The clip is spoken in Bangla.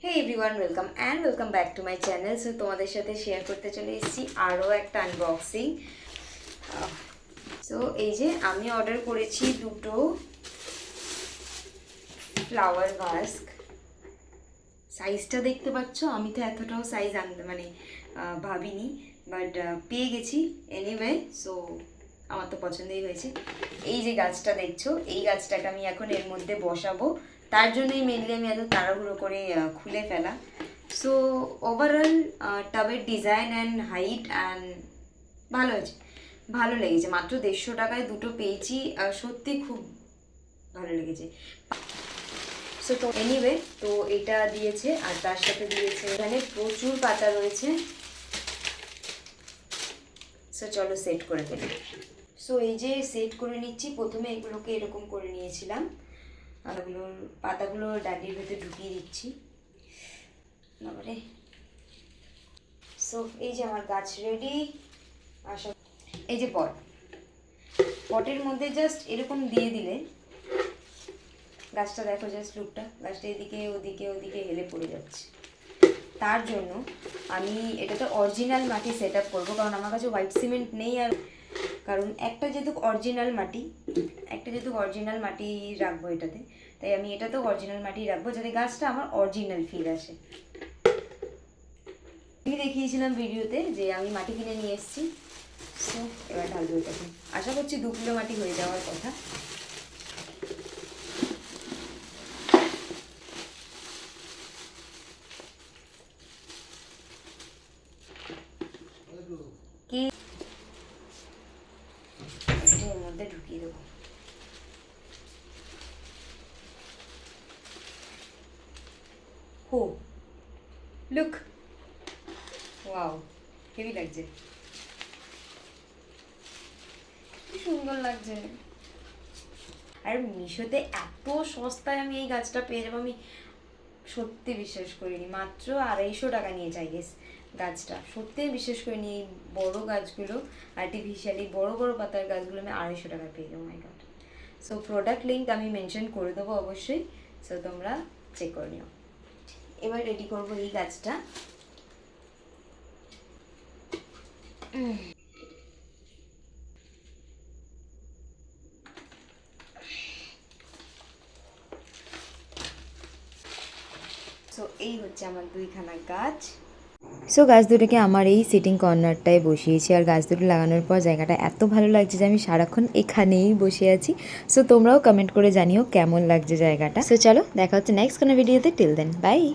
Hey everyone, welcome back to my channel. So তোমাদের সাথে শেয়ার করতে চলে এসেছি আরও একটা আনবক্সিং। সো এই যে আমি অর্ডার করেছি দুটো ফ্লাওয়ার ভাস্ক। সাইজটা দেখতে পাচ্ছ, আমি তো এতটাও সাইজ আনতে ভাবিনি, বাট পেয়ে গেছি এনিওয়ে। সো আমার তো পছন্দই হয়েছে। এই যে গাছটা দেখছো, এই গাছটাকে আমি এখন এর মধ্যে বসাবো, তার জন্যই মেনলি আমি এত তাড়াহুড়ো করে খুলে ফেলা। সো ওভারঅল টাবের ডিজাইন অ্যান্ড হাইট অ্যান্ড ভালো হয়েছে, ভালো লেগেছে। মাত্র 150 টাকায় দুটো পেয়েছি, সত্যি খুব ভালো লেগেছে। সো তো এনিওয়ে, তো এটা দিয়েছে আর তার সাথে দিয়েছে এখানে প্রচুর পাতা রয়েছে। সো চলো সেট করে ফেলি। সো এই যে সেট করে নিচ্ছি। প্রথমে এগুলোকে এরকম করে নিয়েছিলাম, আর ওগুলোর পাতাগুলো ডান্ডির ভেতরে ঢুকিয়ে দিচ্ছি। বাবারে। সো এই যে আমার গাছ রেডি। আসা এই যে পটের মধ্যে জাস্ট এরকম দিয়ে দিলে গাছটা দেখো, জাস্ট লুকটা, গাছটা এদিকে ওদিকে ওদিকে হেলে পড়ে যাচ্ছে। তার জন্য আমি এটাতে অরিজিনাল মাটি সেট আপ করবো, কারণ আমার কাছে হোয়াইট সিমেন্ট নেই। আর কারণ একটা যেহেতু অরিজিনাল মাটি রাখবো এটাতে, তাই আমি এটাতেও অরিজিনাল মাটি রাখবো, যাতে গাছটা আমার অরিজিনাল ফিল আসে। আমি দেখিয়েছিলাম ভিডিওতে যে আমি মাটি কিনে নিয়ে এসেছি। সো এবার ঢালবো এটাকে। আশা করছি 2 কিলো মাটি হয়ে যাওয়ার কথা। কি এর মধ্যে ঢুকিয়ে দেবো। হো, লুক, ওয়াও, হেভি লাগছে, কি সুন্দর লাগছে। আর মিশোতে এত সস্তায় আমি এই গাছটা পেয়ে যাবো, আমি সত্যি বিশ্বাস করিনি। মাত্র 250 টাকা নিয়েছে আই গেস গাছটা। সত্যি বিশ্বাস করিনি এই বড়ো গাছগুলো, আর্টিফিশিয়ালি বড় বড় পাতার গাছগুলো আমি 250 টাকা পেয়ে যাবো। মাই গড। সো প্রোডাক্ট লিঙ্ক আমি মেনশন করে দেবো অবশ্যই, সো তোমরা চেক করে নিও। এবার রেডি করবো এই গাছটা। সো এই হচ্ছে আমার 2খানা গাছ। সো গাছ দুটোকে আমার এই সিটিং কর্নারটায় বসিয়েছি, আর গাছ দুটো লাগানোর পর জায়গাটা এত ভালো লাগছে যে আমি সারাক্ষণ এখানেই বসে আছি। সো তোমরাও কমেন্ট করে জানিও কেমন লাগছে জায়গাটা। সো চলো দেখা হচ্ছে নেক্সট কোনো ভিডিওতে। Till then, by.